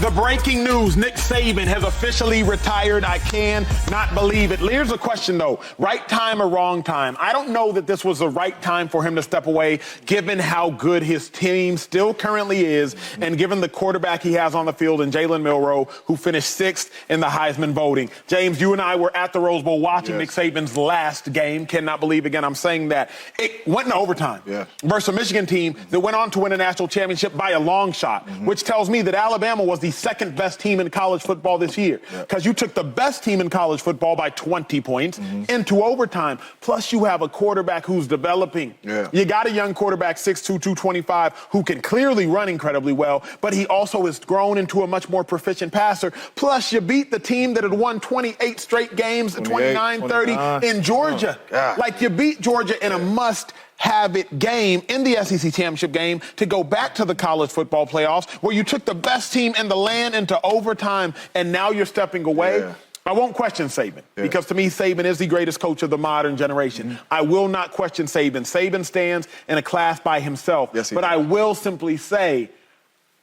The breaking news, Nick Saban has officially retired. I cannot believe it. Here's a question, though. Right time or wrong time? I don't know that this was the right time for him to step away, given how good his team still currently is, and given the quarterback he has on the field in Jalen Milroe, who finished 6th in the Heisman voting. James, you and I were at the Rose Bowl watching Nick Saban's last game. Cannot believe, again, I'm saying that. It went into overtime versus a Michigan team that went on to win a national championship by a long shot, which tells me that Alabama was the second best team in college football this year, because you took the best team in college football by 20 points into overtime. Plus, you have a quarterback who's developing. You got a young quarterback, 6'2", 225, who can clearly run incredibly well, but he also has grown into a much more proficient passer. Plus, you beat the team that had won 28 straight games, 29-30 in Georgia. Like, you beat Georgia in a must-have it game in the SEC championship game to go back to the college football playoffs, where you took the best team in the land into overtime, and now you're stepping away. I won't question Saban, because to me, Saban is the greatest coach of the modern generation. I will not question Saban. Saban stands in a class by himself. But I will simply say,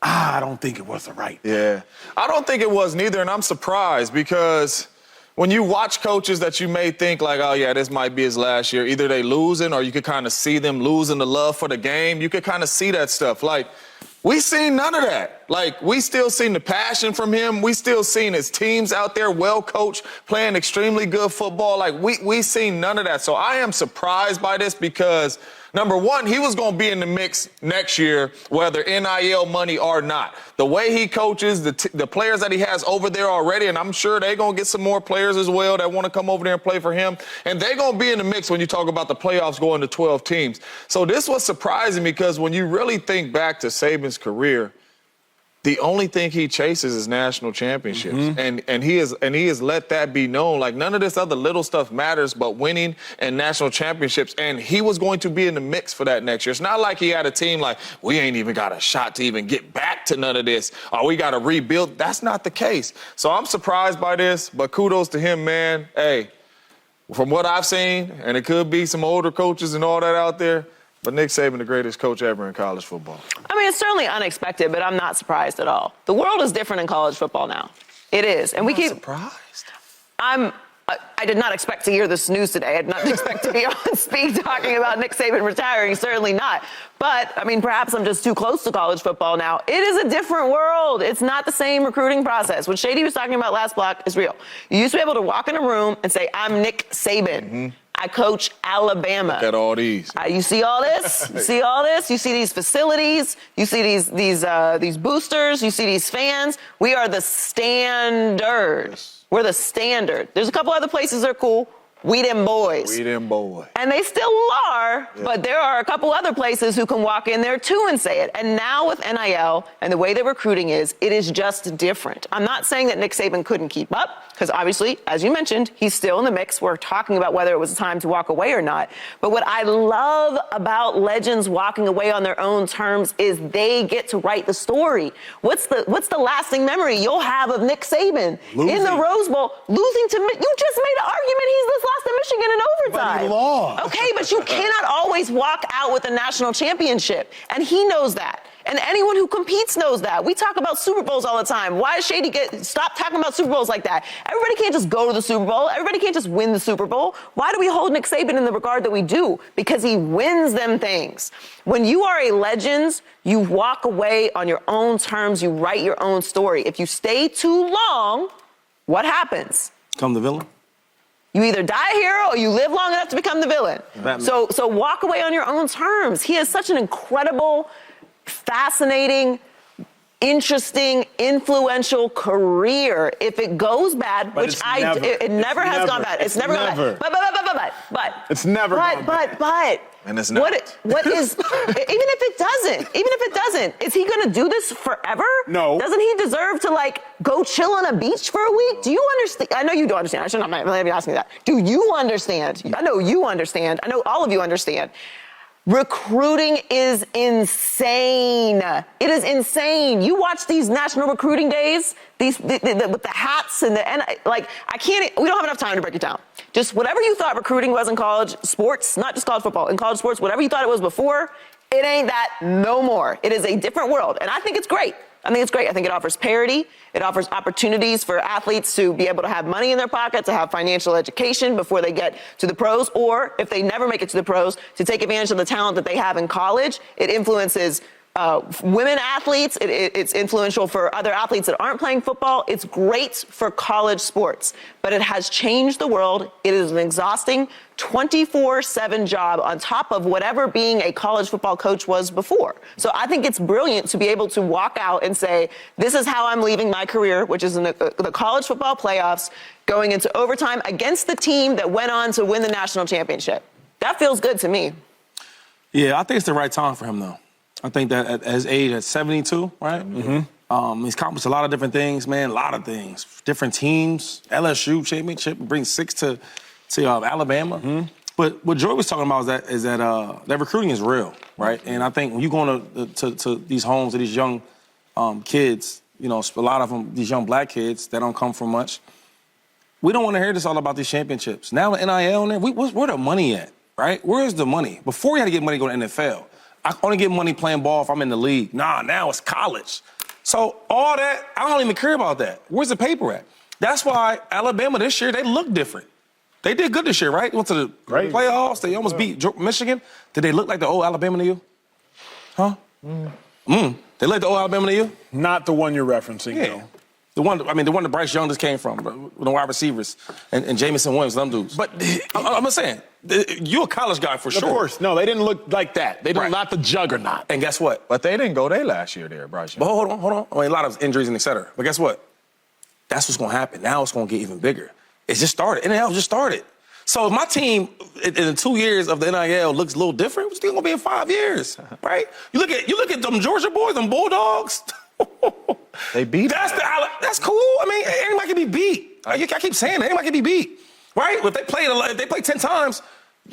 I don't think it was the right thing. I don't think it was neither, and I'm surprised, because when you watch coaches that you may think like, oh, yeah, this might be his last year, either they losing or you could kind of see them losing the love for the game. You could kind of see that stuff. Like, we seen none of that. Like, we still seen the passion from him. We still seen his teams out there well coached, playing extremely good football. Like, we seen none of that. So I am surprised by this, because number one, he was going to be in the mix next year, whether NIL money or not. The way he coaches, the players that he has over there already, and I'm sure they're going to get some more players as well that want to come over there and play for him. And they're going to be in the mix when you talk about the playoffs going to 12 teams. So this was surprising, because when you really think back to Saban's career, the only thing he chases is national championships. And he has let that be known. Like, none of this other little stuff matters but winning and national championships. And he was going to be in the mix for that next year. It's not like he had a team like, we ain't even got a shot to even get back to none of this, or we got to rebuild. That's not the case. So I'm surprised by this, but kudos to him, man. Hey, from what I've seen, and it could be some older coaches and all that out there, but Nick Saban, the greatest coach ever in college football. I mean, it's certainly unexpected, but I'm not surprised at all. The world is different in college football now. It is. And we keep surprised. I did not expect to hear this news today. I did not expect to be on speak talking about Nick Saban retiring. Certainly not. But, I mean, perhaps I'm just too close to college football now. It is a different world. It's not the same recruiting process. What Shady was talking about last block is real. You used to be able to walk in a room and say, I'm Nick Saban. I coach Alabama. Look at all these. You see all this? You see all this? You see these facilities? You see these boosters? You see these fans? We are the standard. We're the standard. There's a couple other places that are cool. We them boys. We them boys. And they still are, but there are a couple other places who can walk in there too and say it. And now with NIL and the way that recruiting is, it is just different. I'm not saying that Nick Saban couldn't keep up, because obviously, as you mentioned, he's still in the mix. We're talking about whether it was time to walk away or not. But what I love about legends walking away on their own terms is they get to write the story. What's the lasting memory you'll have of Nick Saban in the Rose Bowl losing to you just made an argument he's lost to Michigan in overtime. But he lost. Okay, but you cannot always walk out with a national championship. And he knows that. And anyone who competes knows that. We talk about Super Bowls all the time. Why does Shady stop talking about Super Bowls like that? Everybody can't just go to the Super Bowl. Everybody can't just win the Super Bowl. Why do we hold Nick Saban in the regard that we do? Because he wins them things. When you are a legend, you walk away on your own terms. You write your own story. If you stay too long, what happens? Become the villain. You either die a hero or you live long enough to become the villain. So walk away on your own terms. He has such an incredible, fascinating, interesting, influential career. If it goes bad, But which it never has gone bad. It's never gone bad. But it's never gone bad. But and it's not. What is even if it doesn't, is he going to do this forever? No. Doesn't he deserve to like go chill on a beach for a week? Do you understand? I know you don't understand. I should not be asking that. Do you understand? I know you understand. I know all of you understand. Recruiting is insane. It is insane. You watch these national recruiting days, with the hats and I can't. We don't have enough time to break it down. Just whatever you thought recruiting was in college sports, not just college football, in college sports, whatever you thought it was before, it ain't that no more. It is a different world, and I think it's great. I think it's great. I think it offers parity. It offers opportunities for athletes to be able to have money in their pocket, to have financial education before they get to the pros, or if they never make it to the pros, to take advantage of the talent that they have in college. It influences women athletes. It's influential for other athletes that aren't playing football. It's great for college sports, but it has changed the world. It is an exhausting 24/7 job on top of whatever being a college football coach was before. So I think it's brilliant to be able to walk out and say, this is how I'm leaving my career, which is in the college football playoffs, going into overtime against the team that went on to win the national championship. That feels good to me. Yeah, I think it's the right time for him, though. I think that at his age, at 72, right? Mm-hmm. He's accomplished a lot of different things, man, a lot of things. Different teams, LSU championship, brings 6 to Alabama. Mm-hmm. But what Joy was talking about is that recruiting is real, right? And I think when you go to these homes of these young kids, you know, a lot of them, these young black kids that don't come from much, we don't want to hear this all about these championships. Now with NIL in there, where the money at, right? Where's the money? Before you had to get money to go to NFL. I only get money playing ball if I'm in the league. Nah, now it's college. So all that, I don't even care about that. Where's the paper at? That's why Alabama this year, they look different. They did good this year, right? Went to the playoffs. They almost beat Michigan. Did they look like the old Alabama to you? Huh? They look like the old Alabama to you? Not the one you're referencing, Yeah. though. The one that Bryce Young just came from, the wide receivers, and Jamison Williams, them dudes. But I'm just saying, you're a college guy for sure. Of course. No, they didn't look like that. They didn't, not the juggernaut. And guess what? But they didn't go there last year there, Bryce Young. But hold on. I mean, a lot of injuries and et cetera. But guess what? That's what's going to happen. Now it's going to get even bigger. It just started. NIL just started. So if my team in 2 years of the NIL looks a little different, it's still going to be in 5 years, right? You look at them Georgia boys, them Bulldogs. They beat. That's cool. I mean, anybody can be beat. I keep saying that. Anybody can be beat, right? If they play 10 times,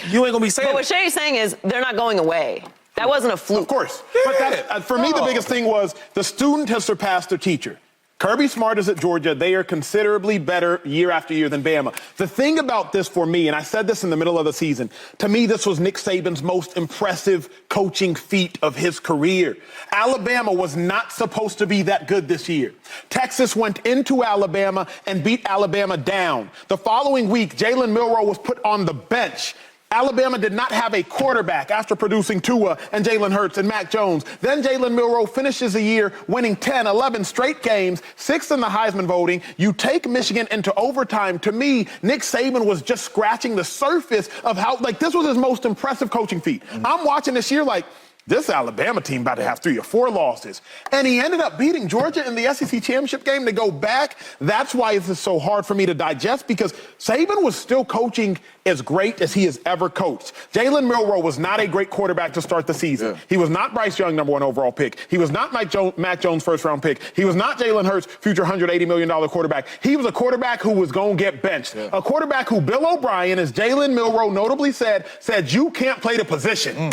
you ain't gonna be saying. But what Shay's saying is they're not going away. That wasn't a fluke. Of course. Yeah. But for me, the biggest thing was the student has surpassed the teacher. Kirby Smart is at Georgia. They are considerably better year after year than Bama. The thing about this for me, and I said this in the middle of the season, to me, this was Nick Saban's most impressive coaching feat of his career. Alabama was not supposed to be that good this year. Texas went into Alabama and beat Alabama down. The following week, Jalen Milroe was put on the bench. Alabama did not have a quarterback after producing Tua and Jalen Hurts and Mac Jones. Then Jalen Milroe finishes the year winning 10, 11 straight games, 6th in the Heisman voting. You take Michigan into overtime. To me, Nick Saban was just scratching the surface of how, this was his most impressive coaching feat. I'm watching this year this Alabama team about to have 3 or 4 losses. And he ended up beating Georgia in the SEC championship game to go back. That's why this is so hard for me to digest, because Saban was still coaching as great as he has ever coached. Jalen Milroe was not a great quarterback to start the season. Yeah. He was not Bryce Young, #1 overall pick. He was not Mac Jones, first-round pick. He was not Jalen Hurts, future $180 million quarterback. He was a quarterback who was going to get benched. Yeah. A quarterback who Bill O'Brien, as Jalen Milroe notably said you can't play the position.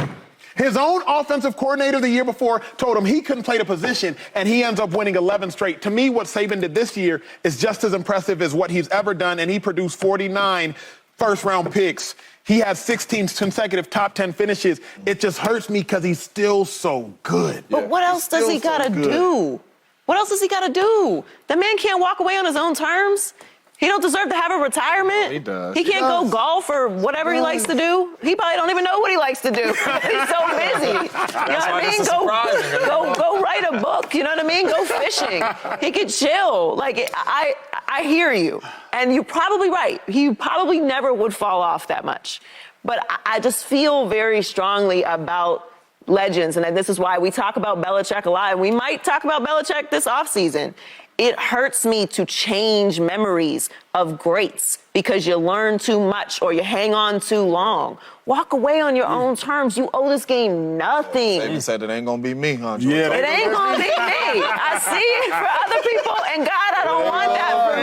His own offensive coordinator the year before told him he couldn't play the position, and he ends up winning 11 straight. To me, what Saban did this year is just as impressive as what he's ever done, and he produced 49 first-round picks. He has 16 consecutive top 10 finishes. It just hurts me because he's still so good. But what else does he got to do? What else does he got to do? The man can't walk away on his own terms. He don't deserve to have a retirement. He does. He can't go golf or whatever he likes to do. He probably don't even know what he likes to do. He's so busy. You know what I mean? Go write a book. You know what I mean? Go fishing. He could chill. I hear you. And you're probably right. He probably never would fall off that much. But I just feel very strongly about legends. And this is why we talk about Belichick a lot. And we might talk about Belichick this offseason. It hurts me to change memories of greats because you learn too much or you hang on too long. Walk away on your own terms. You owe this game nothing. Saban said it ain't going to be me, huh? Yeah, it ain't going to be me. I see it for other people, and God, I don't want that for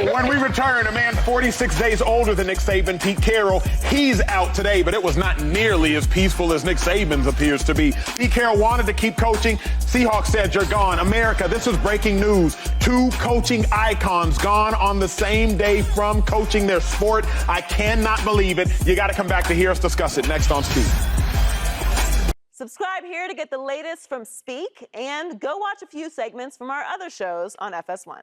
me. When we return, a man 46 days older than Nick Saban, Pete Carroll, he's out today, but it was not nearly as peaceful as Nick Saban's appears to be. Pete Carroll wanted to keep coaching. Seahawks said, you're gone. America, this is breaking news. 2 coaching icons gone on the same day from coaching their sport. I cannot believe it. You got to come back to hear us discuss it next on Speed. Subscribe here to get the latest from Speak, and go watch a few segments from our other shows on FS1.